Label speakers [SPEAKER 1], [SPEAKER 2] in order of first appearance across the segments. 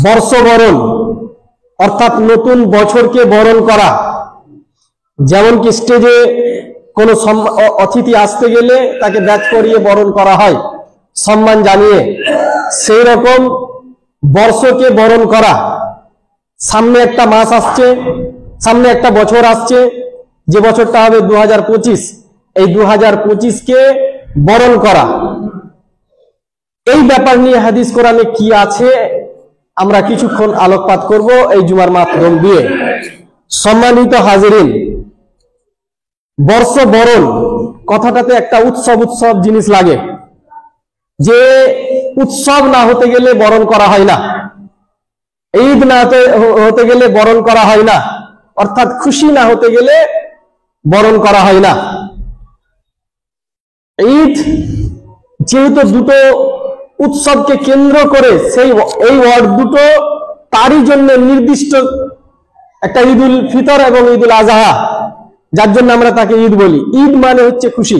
[SPEAKER 1] বর্ষবরণ অর্থাৎ নতুন বছরকে বরণ করা, যেমন কি স্টেজে কোনো অতিথি আসতে গেলে তাকে ব্যাচ করিয়ে বরণ করা হয় সম্মান জানিয়ে, সেই রকম বর্ষকে বরণ করা। সামনে একটা মাস আসছে, সামনে একটা বছর আসছে, যে বছরটা হবে 2025, এই 2025কে বরণ করা। এই ব্যাপার নিয়ে হাদিস কোরআনে কি আছে আমরা কিছুক্ষণ আলোকপাত করব এই জুমার মাধ্যম দিয়ে। সম্মানিত হাজিরিন, বর্ষবরণ কথাটাতে একটা উৎসব উৎসব জিনিস লাগে, যে উৎসব না হতে গেলে বরণ করা হয় না, ঈদ না হতে গেলে বরণ করা হয় না, অর্থাৎ খুশি না হতে গেলে বরণ করা হয় না। ঈদ যেহেতু দুটো উৎসবকে কেন্দ্র করে এই ওয়ার্ড দুটো তারই জন্য নির্দিষ্ট, একটা ঈদ উল ফিতর এবং ঈদ উল আজহা, যার জন্য আমরা তাকে ঈদ বলি। ঈদ মানে হচ্ছে খুশি।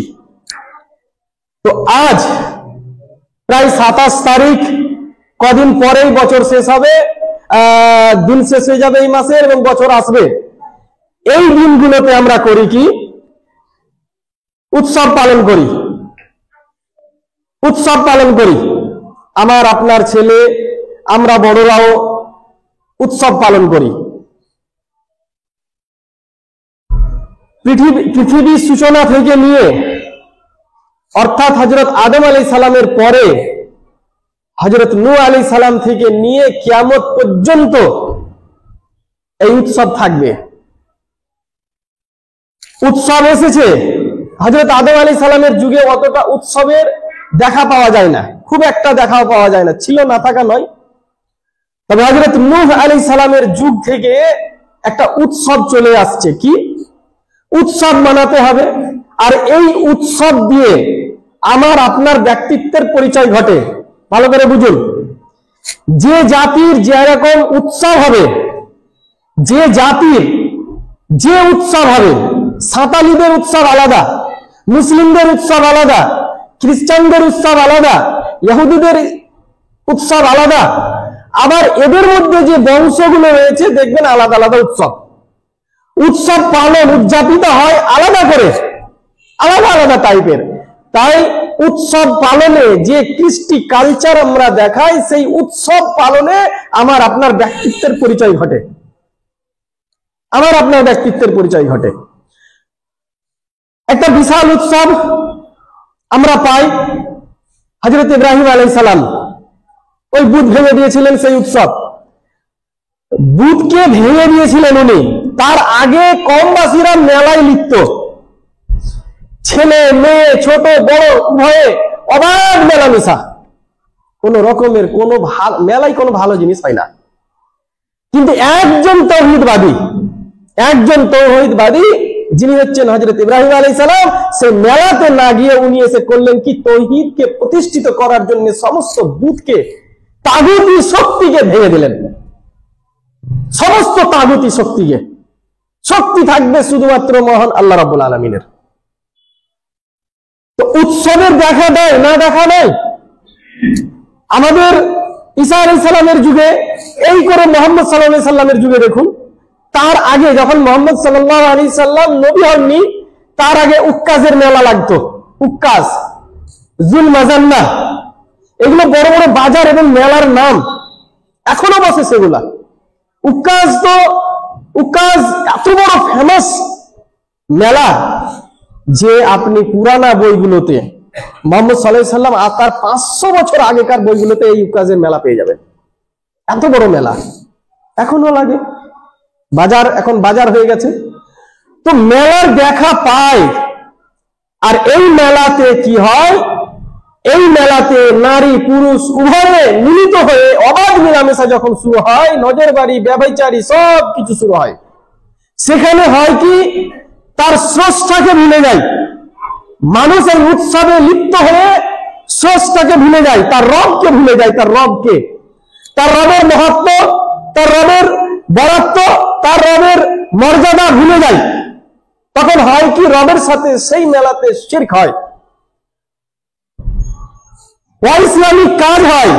[SPEAKER 1] তো আজ প্রায় 27 তারিখ, কদিন পরেই বছর শেষ হবে, দিন শেষ হয়ে যাবে এই মাসের এবং বছর আসবে। এই দিনগুলোতে আমরা করি কি? উৎসব পালন করি, উৎসব পালন করি। আমার আপনার ছেলে, আমরা বড়রাও উৎসব পালন করি। পৃথিবীর সূচনা থেকে নিয়ে, অর্থাৎ হযরত আদম আলাইহিস সালামের পরে হযরত নূহ আলাইহিস সালাম থেকে নিয়ে কিয়ামত পর্যন্ত এই উৎসব থাকবে। উৎসব এসেছে, হযরত আদম আলাইহিস সালামের যুগে অতটা উৎসবের দেখা পাওয়া যায় না, খুব একটা দেখাও পাওয়া যায় না, ছিল না থাকা নয়। তবে হযরত নূহ আলাইহিস সালামের যুগ থেকে একটা উৎসব চলে আসছে। কি উৎসব মানাতে হবে, আর এই উৎসব দিয়ে আমার আপনার ব্যক্তিত্বের পরিচয় ঘটে। ভালো করে বুঝুন, যে জাতির যেরকম উৎসব হবে, যে জাতির যে উৎসব হবে, সাঁতালিদের উৎসব আলাদা, মুসলিমদের উৎসব আলাদা, খ্রিস্টানদের উৎসব আলাদা, ইহুদিদের উৎসব আলাদা, আবার এদের মধ্যে যে বংশগুলো রয়েছে দেখবেন আলাদা আলাদা উৎসব। উৎসব পালন উদযাপিত হয় আলাদা করে, আলাদা আলাদা টাইপের। তাই উৎসব পালনে যে কৃষ্টি কালচার আমরা দেখাই, সেই উৎসব পালনে আমার আপনার ব্যক্তিত্বের পরিচয় ঘটে, আমার আপনার ব্যক্তিত্বের পরিচয় ঘটে। একটা বিশাল উৎসব আমরা পাই, হযরত ইব্রাহিম আলাইহিস সালাম ওই বুত ভেঙে দিয়েছিলেন, সেই উৎসব বুতকে ভেঙে দিয়েছিলেন উনি। তার আগে কমবাসীরা মেলায় লিপ্ত, ছেলে মেয়ে ছোট বড় উভয়ে অবাধ মেলামেশা, কোন রকমের কোনো মেলায় কোনো ভালো জিনিস হয় না। কিন্তু একজন তৌহিদবাদী যিনি হচ্ছেন হযরত ইব্রাহিম আলাইহিস সালাম, সেই মেলাতে না গিয়ে উনি এসে করলেন কি? তৌহিদকে প্রতিষ্ঠিত করার জন্য সমস্ত বুতকে, তাগুতি শক্তিকে ভেঙে দিলেন। সমস্ত তাগুতি শক্তিকে, শক্তি থাকবে শুধুমাত্র মহান আল্লাহ রাব্বুল আলামিনের। তো উৎসবের দেখা দেয় না, দেখা নেই। আমাদের ঈসা আলাইহিস সালামের যুগে, এই করে মুহাম্মদ সাল্লাল্লাহু আলাইহি সাল্লামের যুগে দেখুন, তার আগে যখন মুহাম্মদ সাল্লাল্লাহু আলাইহি সাল্লাম নবী হননি, তার আগে উক্কাজের মেলা লাগতো। উক্কাজ, জুল মাজান্না, এগুলো বড় বড় বাজার এবং মেলার নাম, এখনো বসে সেগুলা। উক্কাজ এত বড় ফেমাস মেলা যে আপনি পুরানা বইগুলোতে মুহাম্মদ সাল্লাল্লাহু আলাইহি সাল্লাম আর তার 500 বছর আগেকার বইগুলোতে এই উক্কাজের মেলা পেয়ে যাবেন। এত বড় মেলা এখনো লাগে, বাজার এখন বাজার হয়ে গেছে। তো মেলার দেখা পায়। আর এই মেলাতে কি হয়? এই মেলাতে নারী পুরুষ উভয়ে মিলিত হয়ে অবাধ মেলামেশা যখন শুরু হয়, নজরবাড়ি ব্যভিচারী সব কিছু শুরু হয়। সেখানে হয় কি? তার স্রষ্টাকে ভুলে যায় মানুষের উৎসবে লিপ্ত হয়ে, স্রষ্টাকে ভুলে যায়, তার রবকে ভুলে যায়, তার রবের মহত্ব, তার রবের বরাত্ব, তার রবের মর্যাদা ভুলে যায়। তখন হয় কি? রবের সাথে সেই মেলাতে শিরক হয়, অইসলামিক কাজ হয়।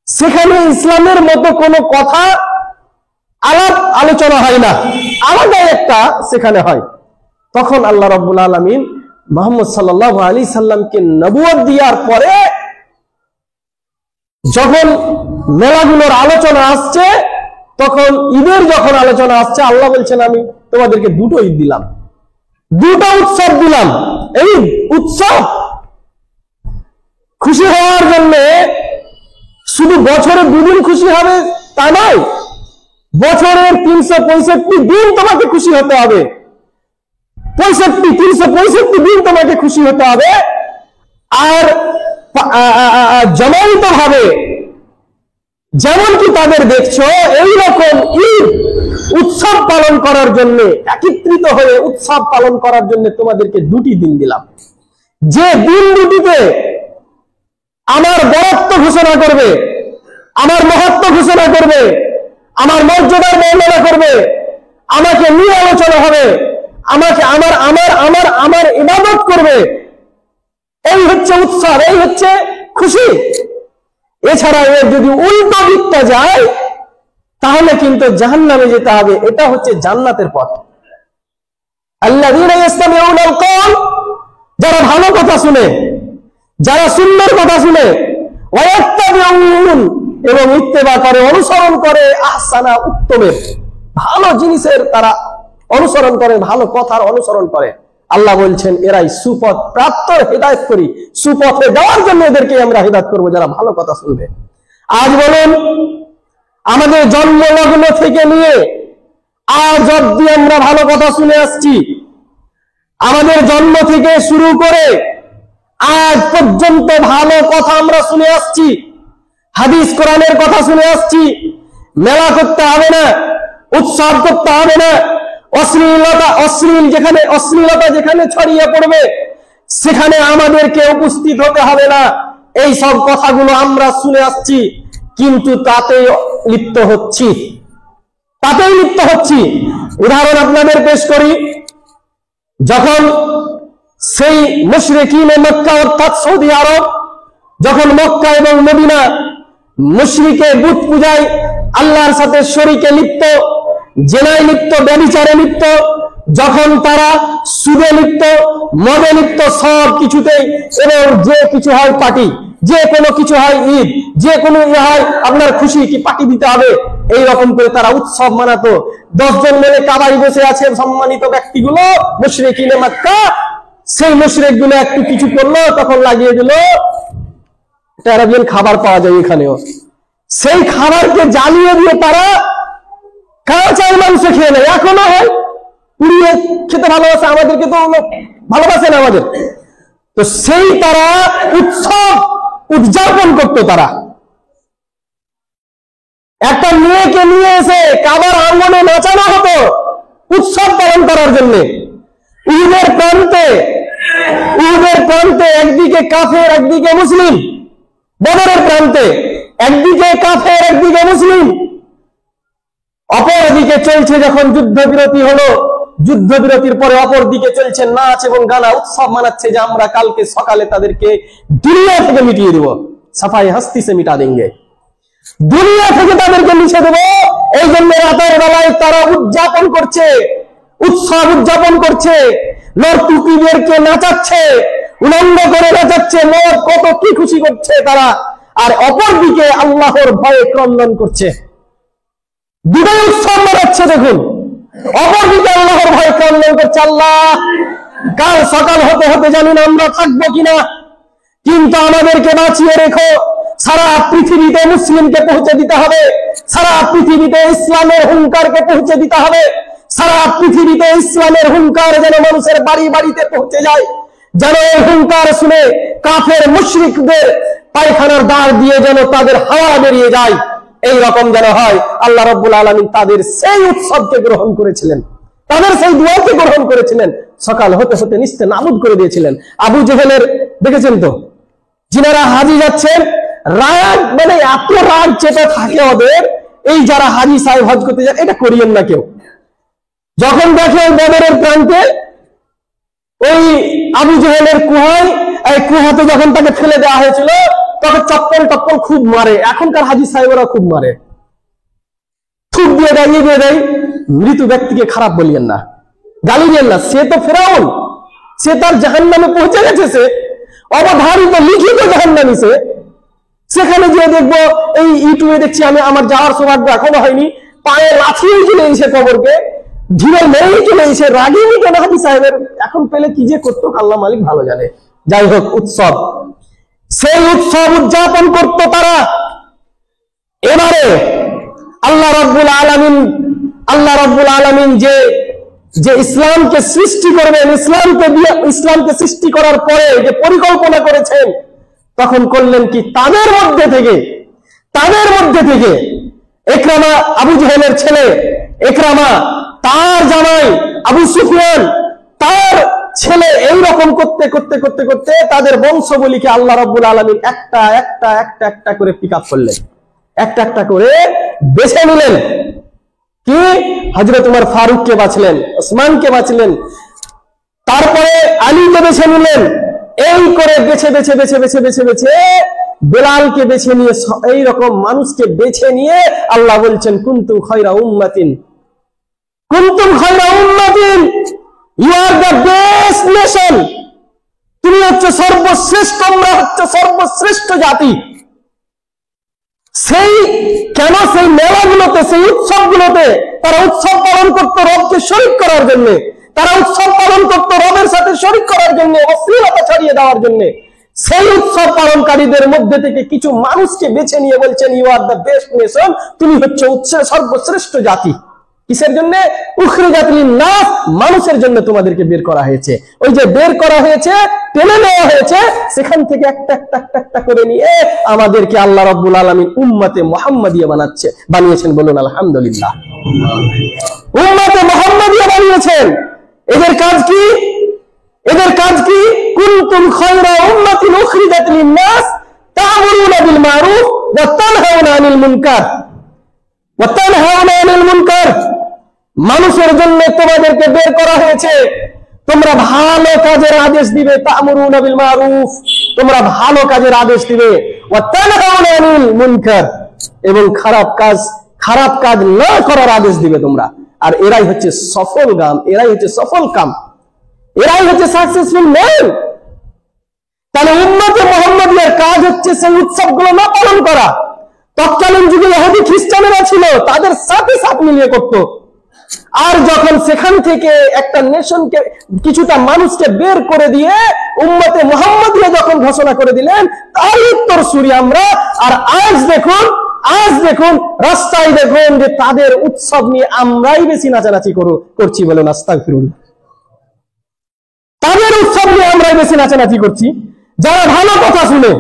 [SPEAKER 1] সেখানে ইসলামের মতো কোনো কথা আলাপ আলোচনা হয় না, আলাদা একটা সেখানে হয়। তখন আল্লাহ রাব্বুল আলামিন মুহাম্মদ সাল্লাল্লাহু আলাইহি সাল্লামকে নবুয়ত দেওয়ার পরে যখন মেলাগুলোর আলোচনা আসছে, তখন ঈদের যখন আলোচনা আসছে, আল্লাহ বলছেন আমি তোমাদেরকে দুটো ঈদ দিলাম, দুটো উৎসব দিলাম। এই উৎসব খুশি হওয়ার জন্য শুধু বছরে দুদিন খুশি হবে তা নয়, বছরের 365 দিন তোমাকে খুশি হতে হবে, 365 দিন তোমাকে খুশি হতে হবে। আর জমায়িত ভাবে যেমন কি তাদের দেখছো এইরকম ঈদ উৎসব পালন করার জন্য, একত্রিত হয়ে উৎসব পালন করার জন্য তোমাদেরকে দুটি দিন দিলাম। যে দিন দুটিতে আমার বরত্ব ঘোষণা করবে, আমার মহত্ব ঘোষণা করবে, আমার মর্যাদার বর্ণনা করবে, আমাকে নিয়ে আলোচনা হবে, আমাকে আমার আমার আমার আমার ইবাদত করবে, এই হচ্ছে উৎসব, এই হচ্ছে খুশি। এছাড়া এর যদি উল্টো দিকটা যায় তাহলে কিন্তু জাহান্নামে যেতে হবে। এটা হচ্ছে জান্নাতের পথ। আল্লাযীনা ইসতামিউনাল কওল, যারা ভালো কথা শুনে, যারা সুন্নাহর কথা শুনে, ওয়া ইয়াত্তাবিউন, এবং ইত্তেবা করে, অনুসরণ করে, আহসানা, উত্তমের ভালো জিনিসের তারা অনুসরণ করে, ভালো কথার অনুসরণ করে। আল্লাহ বলছেন এরাই সুপথ প্রাপ্ত, হেদায়েত করি, সুপথে দেওয়ার জন্য এদেরকে আমরা হেদায়েত করব যারা ভালো কথা শুনবে। আজ বলুন, আমাদের জন্মলগ্ন থেকে নিয়ে আজ অবধি আমরা ভালো কথা শুনে আসছি। আমাদের জন্ম থেকে শুরু করে আজ পর্যন্ত ভালো কথা আমরা শুনে আসছি, হাদিস কোরআনের কথা শুনে আসছি। মেলা করতে হবে না, উৎসব করতে হবে না, অশ্লীলতা যেখানে ছড়িয়ে পড়বে সেখানে আমাদেরকে উপস্থিত হতে হবে না। এই সব কথাগুলো আমরা শুনে আসছি, কিন্তু তাতেই লিপ্ত হচ্ছি। উদাহরণ আপনাদের পেশ করি। যখন সেই মুশরিকিনে মক্কা অর্থাৎ সৌদি আরব, যখন মক্কা এবং মদিনা মুশরিকে বুত পূজায় আল্লাহর সাথে শরীকে লিপ্ত, জেনায় লিপ্ত, ব্যভিচারে লিপ্ত, যখন তারা সুদে লিপ্ত, মদে লিপ্ত, সব কিছুতেই, এবং যে কিছু হয় পার্টি, যে কোনো কিছু হয় ঈদ, যে কোনো হয় আপনার খুশি কি পার্টি দিতে হবে, এইরকম করে তারা উৎসব মানাতো। 10 জন মিলে কাবায় বসে আছে সম্মানিত ব্যক্তিগুলো মুশরিকিনে মক্কা, সেই মুশরিকগুলো একটু কিছু করলো, তখন লাগিয়ে দিল আরাবিয়ান খাবার পাওয়া যায় এখানেও, সেই খাবারকে জ্বালিয়ে দিয়ে তারা কাঁচা মাংস খেয়ে নেয়। এখনো হয়, পুড়িয়ে খেতে ভালোবাসে, আমাদেরকে তো ভালোবাসে না আমাদের। তো সেই তারা উৎসব উদযাপন করতো। তারা একটা মেয়েকে নিয়ে এসে কাবার আঙ্গনে নাচানো হতো উৎসব পালন করার জন্য। উহুদের প্রান্তে একদিকে কাফের, একদিকে মুসলিম। বদরের প্রান্তে একদিকে কাফের, একদিকে মুসলিম। অপরদিকে চলছে যখন যুদ্ধবিরতি হলো, যুদ্ধবিরতির পরে অপর দিকে চলছে নাচ এবং গানা, উৎসব মানাচ্ছে যে আমরা কালকে সকালে তাদেরকে দুনিয়া থেকে মিটিয়ে দেব, সাফাই হাস্তি সে মিটা দেंगे, দুনিয়া থেকে তাদেরকে মিশে দেবো। এই জন্য রাতের বেলায় তারা উদযাপন করছে, উৎসব উদযাপন করছে, নর্তকীদেরকে নাচাচ্ছে, উলঙ্গ করে নাচাচ্ছে, মদ কত কি খুশি করছে তারা। আর অপর দিকে আল্লাহর ভয়ে ক্রন্দন করছে, দুটোই উৎসব মানাচ্ছে। দেখুন, অপরদিকে আল্লাহর ভয় ক্রন্দন করছে, আল্লাহ কাল সকাল হতে হতে জানি না আমরা থাকবো কিনা, কিন্তু আমাদেরকে বাঁচিয়ে রেখো। সারা পৃথিবীতে মুসলিমকে পৌঁছে দিতে হবে, সারা পৃথিবীতে ইসলামের হুঙ্কারকে পৌঁছে দিতে হবে, সারা পৃথিবীতে ইসলামের হুঙ্কার যেন মানুষের বাড়ি বাড়িতে পৌঁছে যায়, যেন এই হুঙ্কার শুনে কাফের মুশরিকদের পায়খানার দ্বার দিয়ে যেন তাদের হাওয়া বেরিয়ে যায়, এই রকম যেন হয়। আল্লাহ রাব্বুল আলামিন তাদের সেই উৎসবকে গ্রহণ করেছিলেন, তাদের সেই দুয়াকে গ্রহণ করেছিলেন, সকাল হতে হতে নিস্তে নাবুদ করে দিয়েছিলেন। আবু জেহেলের দেখেছেন তো, যিনারা হাজি যাচ্ছেন, রাগ মানে এত রাগ চেপে থাকে ওদের, এই যারা হাজি সাহেব হজ করতে যান, এটা করিয়েন না কেউ। যখন দেখে বদরের প্রান্তে ওই আবু জেহেলের কুহাতে যখন তাকে ফেলে দেওয়া হয়েছিল, তখন চপ্পল টপ্পল খুব মারে, এখনকার হাজি সাহেবরা খুব মারে, থুক দিয়ে দেয়, দিয়ে দেয়। মৃত ব্যক্তিকে খারাপ বলিয়েন না, গালি দিয়েন না, সে তো ফেরাউন, সে তার জাহান্নামে পৌঁছে গেছে, সে অবধারিত লিখিত জাহান্নামী। সেখানে গিয়ে দেখবো, এই ইউটিউবে দেখছি আমি, আমার যাওয়ার সৌভাগ্য এখনো হয়নি, পায়ে লাথিয়ে চলে এসে কবরকে ঢিলে মেরেই চলে এসে রাগিনি কেন হাজি সাহেবের, এখন পেলে কি যে করতো আল্লাহ মালিক ভালো জানে। যাই হোক, উৎসব, সেই উৎসব উদযাপন করতো তারা। এবারে আল্লাহ রাব্বুল আলামিন যে ইসলামকে সৃষ্টি করবেন, ইসলামকে সৃষ্টি করার পরে যে পরিকল্পনা করেছেন, তখন করলেন কি, তাদের মধ্যে থেকে ইকরামা, আবু জেহেলের ছেলে ইকরামা, তার জামাই আবু সুফিয়ান, তার ছেলে, এইরকম করতে করতে করতে করতে তাদের বংশগুলিকে আল্লাহ রাব্বুল আলামিন একটা একটা একটা একটা করে পিক আপ করলেন, একটা একটা করে বেছে নিলেন। কি, হযরত উমর ফারুককে বাঁচলেন, ওসমানকে বাঁচলেন, তারপরে আলীকে বেছে নিলেন। এই করে বেছে বেছে বেছে বেছে বেছে বেছে বেলালকে বেছে নিয়ে, এই রকম মানুষকে বেছে নিয়ে আল্লাহ বলছেন, কুনতুম খায়রা উম্মাতিন, you are the best nation, তুমি হচ্ছে সর্বশ্রেষ্ঠ, তোমরা হচ্ছে সর্বশ্রেষ্ঠ জাতি। সেই কেন, সেই মেলাগুলোতে, সেই উৎসবগুলোতে তারা উৎসব পালন করতো রবকে শরীক করার জন্য, তারা উৎসব পালন করতো রবের সাথে শরীক করার জন্য, অশ্লীলতা ছড়িয়ে দেওয়ার জন্য। সেই উৎসব পালনকারীদের মধ্যে থেকে কিছু মানুষকে বেছে নিয়ে বলছেন, you are the best nation, তুমি হচ্ছে সর্বশ্রেষ্ঠ জাতি। কিসের জন্য? উখরিজাত লিন-নাস, মানুষের জন্য তোমাদেরকে বের করা হয়েছে। ওই যে বের করা হয়েছে, টেনে নেওয়া হয়েছে, সেখান থেকে একটা একটা একটা একটা করে নিয়ে আমাদেরকে আল্লাহ রাব্বুল আলামিন উম্মতে মুহাম্মাদিয়া বানিয়েছেন। বলুন আলহামদুলিল্লাহ। উম্মতে মুহাম্মাদিয়া বানিয়েছেন। এদের কাজ কি? কুনতুম খায়রা উম্মাতিন উখরিজাত লিন-নাস তা'মুরুনা বিল মারুফ ওয়া তানহাউনা আনিল মুনকার। মানুষের জন্য তোমাদেরকে বের করা হয়েছে, তোমরা ভালো কাজের আদেশ দিবে, তা'মুরুনা বিল মারুফ, তোমরা ভালো কাজের আদেশ দিবে, ওয়া তানহাউনা আনিল মুনকার, এবং খারাপ কাজ না করার আদেশ দিবে তোমরা। আর এরাই হচ্ছে সফল কাম, এরাই হচ্ছে সাকসেসফুল ম্যান। তাহলে উম্মতে মুহাম্মাদিয়ার কাজ হচ্ছে সেই উৎসবগুলো না পালন করা। তৎকালীন যুগে ইহুদি খ্রিস্টানেরা ছিল, তাদের সাথে সাথ মিলিয়ে করত। আর যখন সেখান থেকে একটা নেশনকে, কিছুটা মানুষকে বের করে দিয়ে উম্মতে মুহাম্মাদিয়া যখন ঘোষণা করে দিলেন, তার উত্তরসূরি আমরা। আর আজ দেখুন রাস্তায় দেখুন যে তাদের উৎসব নিয়ে আমরাই বেশি নাচানাচি করছি। বলুন আস্তাগফিরুল্লাহ। তাদের উৎসব নিয়ে আমরাই বেশি নাচানাচি করছি। যারা ভালো কথা শুনে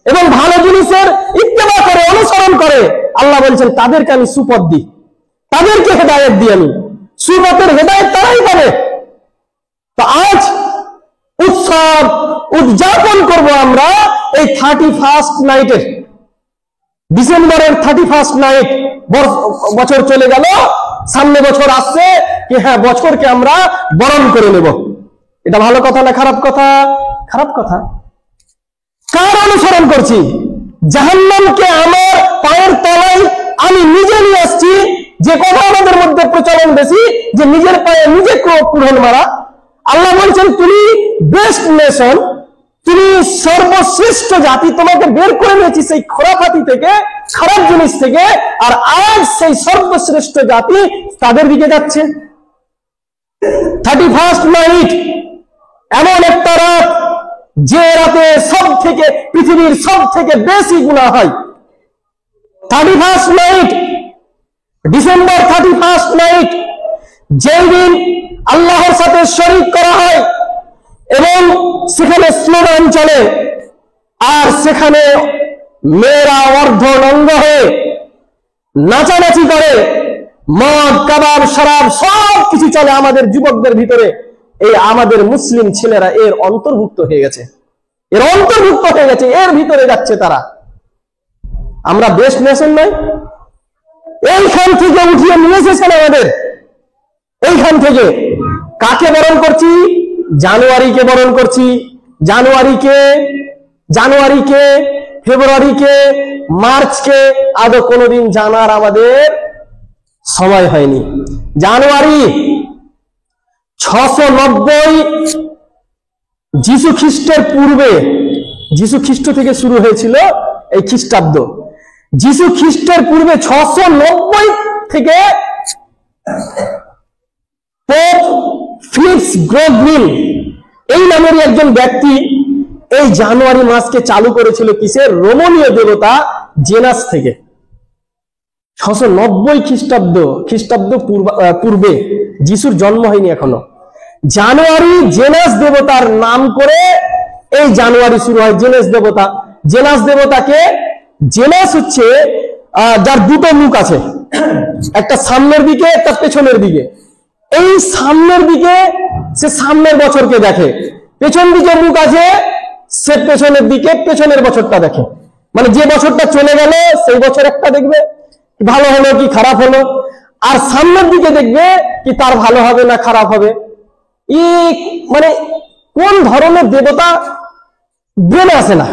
[SPEAKER 1] এবং ভালো জিনিসের ইত্তেবা করে, অনুসরণ করে, আল্লাহ বলছেন তাদেরকে আমি সুপথ দিই, তাদেরকে হেদায়েত দিই, আমি সুপথের হেদায়েত তারাই পাবে। তো আজ উৎসব উদযাপন করব আমরা এই 31st নাইটে, ডিসেম্বরের 31st নাইট। বছর চলে গেল, সামনে বছর আসছে, কি হ্যাঁ, বছরকে আমরা বরণ করে নেব। এটা ভালো কথা না খারাপ কথা? খারাপ কথা। কার অনুসরণ করছি? জাহান্নামকে আমার পায়ের তলায় আমি নিজে নিয়ে আসছি। যে কথা আমাদের মধ্যে প্রচলন বেশি, যে নিজের পায়ে নিজে কুড়োল মারা। আল্লাহ বলছেন তুমি বেস্ট নেশন, তুমি সর্বশ্রেষ্ঠ জাতি, তোমাকে বের করে নিয়েছি সেই খোরাফাতি থেকে, খারাপ জিনিস থেকে। আর আজ সেই সর্বশ্রেষ্ঠ জাতি তাদের দিকে যাচ্ছে। 31st নাইট এমন একটা রাত, যে রাতে পৃথিবীর সব থেকে বেশি গুনাহ হয়। 31st night, December 31st night, যেই দিন আল্লাহর সাথে শরীক করা হয় এবং সেখানে স্লোগান চলে, আর সেখানে মেয়েরা অর্ধনঙ্গ হয়ে নাচানাচি করে, মদ, কাবাব, শরাব সব কিছু চলে আমাদের যুবকদের ভিতরে। এই আমাদের মুসলিম ছেলেরা এর অন্তর্ভুক্ত হয়ে গেছে, এর ভিতরে যাচ্ছে তারা। আমরা বেস্ট নেশন নই? এইখান থেকে উঠিয়ে নিয়ে এসেছেন আমাদের। এইখান থেকে কাকে বরণ করছি? জানুয়ারিকে বরণ করছি। জানুয়ারিকে ফেব্রুয়ারিকে, মার্চকে আদৌ কোনোদিন জানার আমাদের সময় হয়নি। জানুয়ারি 690 যিশু খ্রিস্টের পূর্বে, যিশু খ্রিস্ট থেকে শুরু হয়েছিল এই খ্রিস্টাব্দ। যিশু খ্রিস্টের পূর্বে 690 থেকে পোপ ফিলিপস গ্রেগরিন এই নামের একজন ব্যক্তি এই জানুয়ারি মাসকে চালু করেছিল কিসের? রোমানীয় দেবতা জেনাস থেকে। 690 খ্রিস্টাব্দ পূর্বে, যিশুর জন্ম হয়নি এখনো। জানুয়ারি জেনাস দেবতার নাম করে এই জানুয়ারি শুরু হয়। জেনাস দেবতা, জেনাস দেবতাকে, জেনাস হচ্ছে যার দুটো মুখ আছে, একটা সামনের দিকে একটা পেছনের দিকে। এই সামনের দিকে সে সামনের বছরকে দেখে, পেছন দিকে মুখ আছে সে পেছনের দিকে পেছনের বছরটা দেখে। মানে যে বছরটা চলে গেল সেই বছর একটা দেখবে ভালো হলো কি খারাপ হলো, আর সামনের দিকে দেখবে কি তার ভালো হবে না খারাপ হবে। মানে কোন ধরনের দেবতা ব্রেনে আসে না।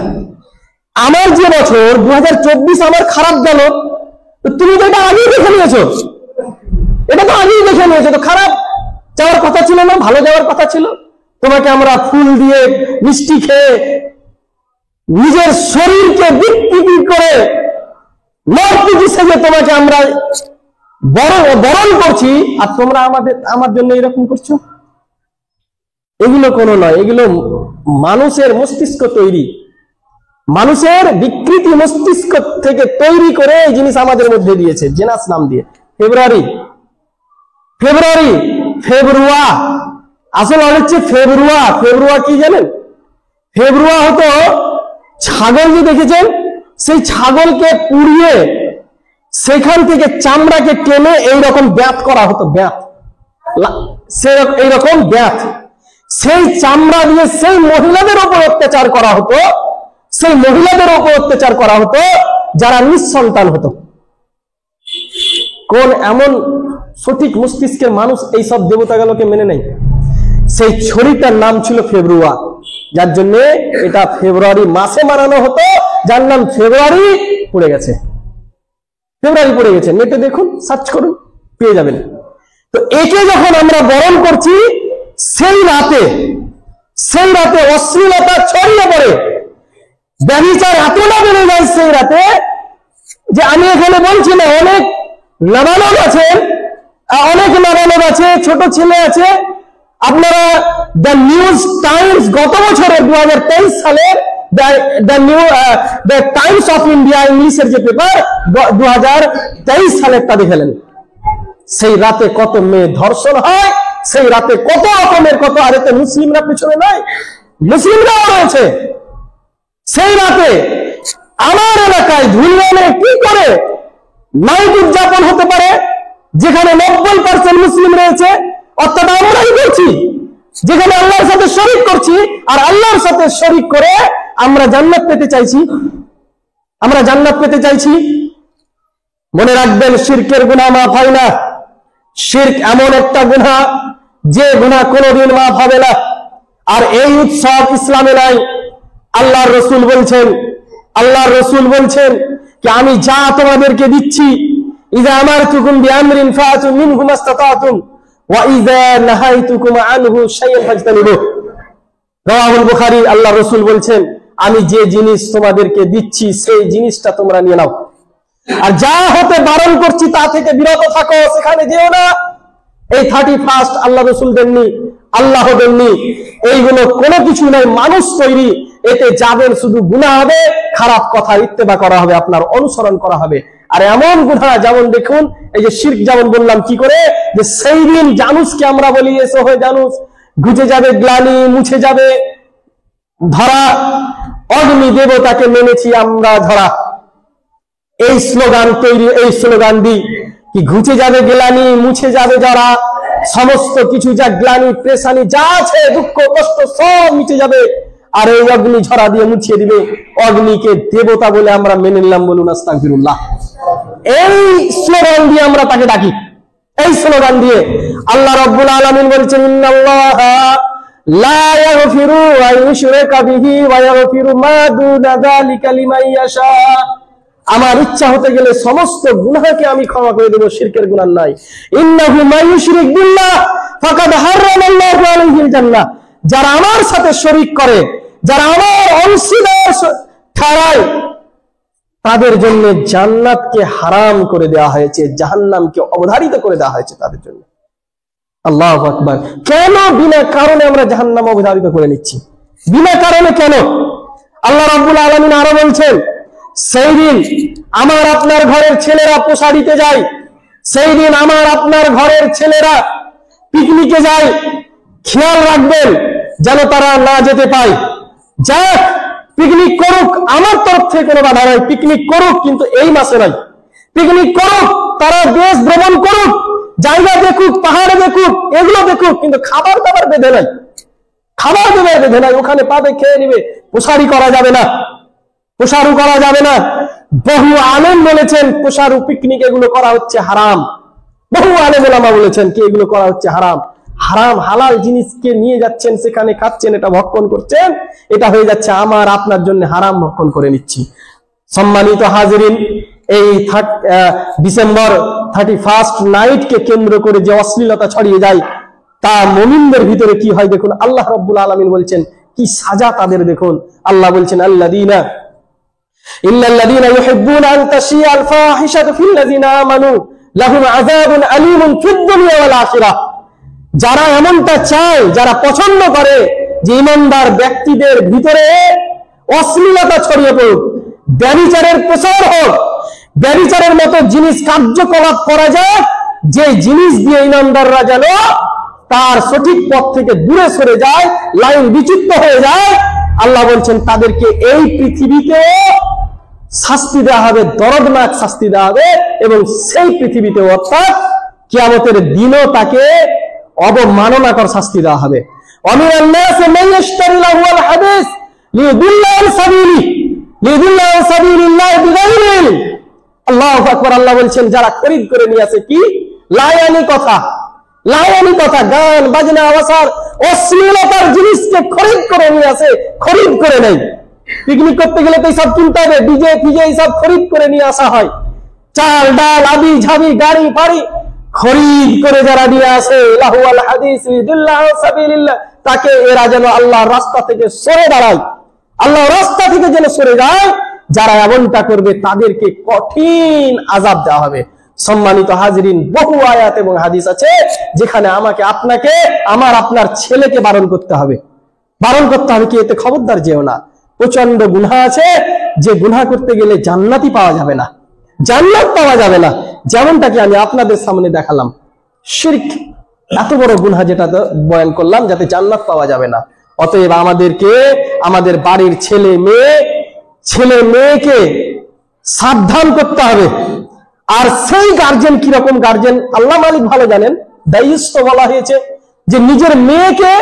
[SPEAKER 1] আমার যে বছর 2024 আমার খারাপ গেল, তুমি তো এটা আগেই দেখে নিয়েছো, এটা তো আগেই দেখে নিয়েছো, তো খারাপ যাওয়ার কথা ছিল না, ভালো যাওয়ার কথা ছিল। তোমাকে আমরা ফুল দিয়ে মিষ্টি খেয়ে নিজের শরীরকে বিক্রি করে নর্তকী সেজে তোমাকে আমরা বরণ করছি, আর তোমরা আমার জন্য এরকম করছো। এগুলো কোনো নয়, এগুলো মানুষের মস্তিষ্ক তৈরি, মানুষের বিকৃতি মস্তিষ্ক থেকে তৈরি করে এই জিনিস আমাদের মধ্যে দিয়েছে জেনাস নাম দিয়ে। ফেব্রুয়ারি, ফেব্রুয়া আসলে হচ্ছে ফেব্রুয়া। ফেব্রুয়া কি জানেন? ফেব্রুয়া হতো ছাগল, যে দেখেছেন সেই ছাগলকে পুড়িয়ে সেখান থেকে চামড়াকে টেনে এইরকম ব্যাত করা হতো, ব্যাত, এইরকম ব্যাত, সেই চামড়া দিয়ে সেই মহিলাদের উপর অত্যাচার করা হতো, সেই মহিলাদের উপর অত্যাচার করা হতো যারা নিঃসন্তান হতো। কোন এমন সঠিক মস্তিষ্কের মানুষ এই সব দেবতাগুলোকে মেনে নেয়? সেই ছড়িটার নাম ছিল ফেব্রুয়া, যার জন্য এটা ফেব্রুয়ারি মাসে মানানো হতো, যার নাম ফেব্রুয়ারি পড়ে গেছে। ফেব্রুয়ারি পড়ে গেছে, নেটে দেখুন, সার্চ করুন, পেয়ে যাবেন। তো একে যখন আমরা বরণ করছি, সেই রাতে অশ্লীলতা ছড়িয়ে পড়ে, ব্যভিচার এতটা বেড়ে যায় সেই রাতে যে আমি এখানে বলছি না, অনেক নাবালক আছে, ছোট ছেলে আছে। আপনারা দ্য নিউজ টাইমস গত বছরের 2023 সালের দ্য টাইমস অফ ইন্ডিয়া ইংলিশের যে পেপার 2023 সালেরটা দেখলেন। সেই রাতে কত মেয়ে ধর্ষণ হয়, সেই রাতে কত রকমের আরেতে মুসলিমরা পেছনে নয়, মুসলিমরাও রয়েছে। সেই রাতে আমার এলাকায় ধুলিয়ানে কি করে নাইট উদযাপন হতে পারে, যেখানে 90% মুসলিম রয়েছে, অর্থাৎ আমরাই বলছি, যেখানে আল্লাহর সাথে শরীক করছি, আর আল্লাহর সাথে শরীক করে আমরা জান্নাত পেতে চাইছি। মনে রাখবেন, শিরকের গুনাহ মাফ হয় না। শিরক এমন একটা গুনাহ যে গুনাহ কোনোদিন মাফ হবে না। আর এই উৎসব ইসলামে নাই। আল্লাহর রসুল বলছেন কি আমি যা তোমাদেরকে দিচ্ছি, ইযা আমারতুকুম বিআমরিন ফাতু মিনহু মাসতাতাতুম ওয়া ইযা নাহাইতুকুম আনহু শাইআন ফাজতানিবু। রাওয়াহুল বুখারী। আল্লাহর রাসূল বলছেন, আমি যে জিনিস তোমাদেরকে দিচ্ছি সেই জিনিসটা তোমরা নিয়ে নাও, আর যা হতে বারণ করছি তা থেকে বিরত থাকো, সেখানে যেও না। এই 31 আল্লাহ রাসূল দেননি, আল্লাহ দেননি, এইগুলো কোনো কিছু নাই, মানুষ তৈরি। এতে যাবেন শুধু গুনাহ হবে, খারাপ কথা ইত্তেবা করা হবে, আপনার অনুসরণ করা হবে। আর এমন গুনাহ, যেমন দেখুন এই যে শিরক, যেমন বললাম কি করে, যে সেই দিন জানুসকে আমরা বলি এসো হয়ে জানুস, ঘুচে যাবে গ্লানি, মুছে যাবে ধরা, অগ্নি দেবতাকে মেনেছি আমরা ধরা, এই স্লোগান দিই কি ঘুচে যাবে গ্লানি, মুছে যাবে যারা, সমস্ত কিছু যা গ্লানি পেশানি যা আছে, দুঃখ কষ্ট সব মিটে যাবে, আর এই অগ্নি ঝরা দিয়ে মুছিয়ে দিবে। অগ্নিকে দেবতা বলে আমরা মেনে নিলাম, বলুন আস্তাগফিরুল্লাহ। এই স্লোগান দিয়ে আমরা তাকে ডাকি, এই স্লোগান দিয়ে। আল্লাহ রাব্বুল আলামিন বলছেন, ইন্নাল্লাহা লা ইয়াগফিরু আন ইউশরাকা বিহি ওয়া ইয়াগফিরু মা দুনা যালিকা লিমান ইয়াশা। আমার ইচ্ছা হতে গেলে সমস্ত গুনাহকে আমি ক্ষমা করে দেব, শিরকের গুনাহ নাই। ইন্নাহু মান ইউশরিক বিল্লাহ ফাকাদ হারামাল্লাহু আলাইহিল জান্নাহ। যারা আমার সাথে শরীক করে, যারা আমার অংশীদার ঠাড়ায়, তাদের জন্য জান্নাতকে হারাম করে দেওয়া হয়েছে, জাহান্নামকে অবধারিত করে দেওয়া হয়েছে তাদের জন্য। আল্লাহু আকবার। কেন বিনা কারণে আমরা জাহান্নাম অবধারিত করে নিচ্ছি? বিনা কারণে কেন? আল্লাহ রাব্বুল আলামিন আরো বলছেন, সেই দিন আমার আপনার ঘরের ছেলেরা প্রসারিতে যায়, সেই দিন আমার আপনার ঘরের ছেলেরা পিকনিকে যায়, খেয়াল রাখবেন যেন তারা না যেতে পায়। যাক, পিকনিক করুক, আমার তরফ থেকে কোনো বাধা নাই, পিকনিক করুক, কিন্তু এই মাসে নাই। পিকনিক করুক, তারা দেশ ভ্রমণ করুক, জায়গা দেখুক, পাহাড়ে দেখুক, এগুলো দেখুক, কিন্তু খাবার দাবার বেঁধে নাই, খাবার দাবার বেঁধে নাই। ওখানে পাবে, খেয়ে নিবে, প্রসারি করা যাবে না, প্রসারু করা যাবে না। বহু আলেম বলেছেন প্রসারু, পিকনিক এগুলো করা হচ্ছে হারাম। বহু আলেম ওলামা বলেছেন কি এগুলো করা হচ্ছে হারাম। হারাম হালাল জিনিসকে নিয়ে যাচ্ছেন, সেখানে খাচ্ছেন, এটা ভক্ষণ করছেন, এটা হয়ে যাচ্ছে আমার আপনার জন্য হারাম, ভক্ষণ করে নিচ্ছি। সম্মানিত হাজিরিন, এই ডিসেম্বর 31 নাইটকে কেন্দ্র করে যে অশ্লীলতা ছড়িয়ে যায়, তা মুমিনদের ভিতরে কি হয় দেখুন। আল্লাহ রাব্বুল আলামিন বলছেন কি সাজা তাদের দেখুন। আল্লাহ বলছেন আল্লাযীনা ইন্নাল্লাযীনা ইউহিব্বুনা আন তাশিয়াল ফাহিশাতু ফিল্লাযীনা আমানু লাহুম আযাবুন আলীমুন ফিদ দুনিয়া ওয়াল আখিরাহ। যারা এমনটা চায়, যারা পছন্দ করে যে ঈমানদার ব্যক্তিদের ভিতরে অশ্লীলতা ছড়িয়ে পড়ুক, ব্যভিচারের প্রসার হোক, ব্যভিচারের মতো জিনিস কার্যকলাপ করা যায়, যে জিনিস দিয়ে ঈমানদাররা যেন তার সঠিক পথ থেকে দূরে সরে যায়, লাইন বিচ্যুত হয়ে যায়, আল্লাহ বলছেন তাদেরকে এই পৃথিবীতে শাস্তি দেওয়া হবে, দরদনাক শাস্তি দেওয়া হবে, এবং সেই পৃথিবীতে অর্থাৎ কিয়ামতের দিনও তাকে অবমাননাকর শাস্তি দেওয়া হবে। ওয়ামিনান নাসি মান ইয়াশতারি লাহুল হাদিস লিয়ুদিল্লা আন সাবিলি লিয়ুদিল্লা আন সাবিলিল্লাহি বিগাইরি ইলম। আল্লাহু আকবার। আল্লাহ বলছেন যারা খরিদ করে নিয়ে আসে কি লায়ানি কথা, লায়ানি কথা, গান বাজনা আওয়াজ, অশ্লীলতার জিনিসকে খরিদ করে নিয়ে আসে, খরিদ করে নেই। পিকনিক করতে গেলে তো সব কিনতে হবে, ডিজে ফিজে সব খরিদ করে নিয়ে আসা হয়, চাল ডাল আবি ঝাবি গাড়ি ফাড়ি খরিদ করে যারা নিয়ে আসে, লাহুল হাদিস লিয়ুদিল্লা আন সাবিলিল্লাহ, তাকে এরা যেন আল্লাহর রাস্তা থেকে সরে দাঁড়ায়, আল্লাহর রাস্তা থেকে যেন সরে যায়। যারা এমনটা করবে তাদেরকে কঠিন আযাব দেওয়া হবে। সম্মানিত হাজিরিন, বহু আয়াত এবং হাদিস আছে যেখানে আমাকে আপনাকে, আমার আপনার ছেলেকে বারণ করতে হবে, বারণ করতে হবে কি এতে খবরদার যেও না। প্রচন্ড গুনাহ আছে, যে গুনাহ করতে গেলে জান্নাতই পাওয়া যাবে না, জান্নাত পাওয়া যাবে না। যেমনটাকে আমি আপনাদের সামনে দেখালাম, শিরক এত বড় গুনাহ যেটা বয়ান করলাম, যাতে জান্নাত পাওয়া যাবে না। অতএব আমাদেরকে আমাদের বাড়ির ছেলে মেয়েকে সাবধান করতে হবে। আর সেই গার্জেন কিরকম গার্জেন আল্লাহ মালিক ভালো জানেন। দায়িত্ব বলা হয়েছে যে নিজের মেয়েকে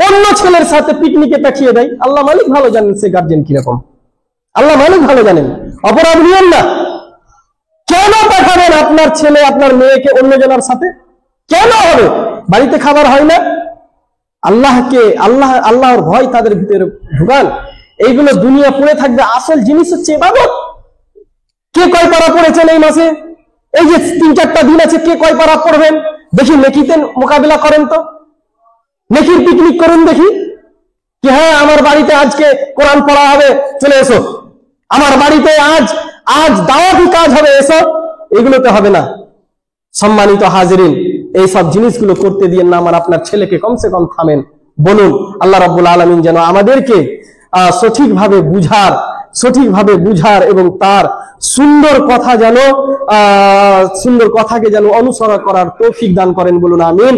[SPEAKER 1] অন্য ছেলের সাথে পিকনিকে পাঠিয়ে দেয়, আল্লাহ মালিক ভালো জানেন সে গার্জেন কিরকম, আল্লাহ মালিক ভালো জানেন। অপরাধ নিয়েন না। কেন পাঠাবেন আপনার ছেলে আপনার মেয়েকে অন্য জনের সাথে? কেন হবে? বাড়িতে খাবার হয় না? আল্লাহর ভয় তাদের ভিতরে ঢুকান। এইগুলো দুনিয়া পড়ে থাকবে, আসল জিনিস হচ্ছে ইবাদত। কে কয় পারা পড়েছেন এই মাসে? এই যে 3-4টা দিন আছে, কে কয় পারা পড়বেন দেখি, নেকিতে মোকাবিলা করেন তো, নেকির পিকনিক করুন দেখি। কি হ্যাঁ আমার বাড়িতে আজকে কোরআন পড়া হবে, চলে এসো, আমার বাড়িতে আজ দাওয়াতি কাজ হবে, এসো। এগুলো তো হবে না। সম্মানিত হাজিরিন, এই সব জিনিসগুলো করতে দিয়েন না আমার আপনার ছেলেকে, কমসে কম থামেন। বলুন আল্লাহ রাব্বুল আলামিন যেন আমাদেরকে সঠিকভাবে বুঝার এবং তার সুন্দর কথাকে যেন অনুসরণ করার তৌফিক দান করেন। বলুন আমিন।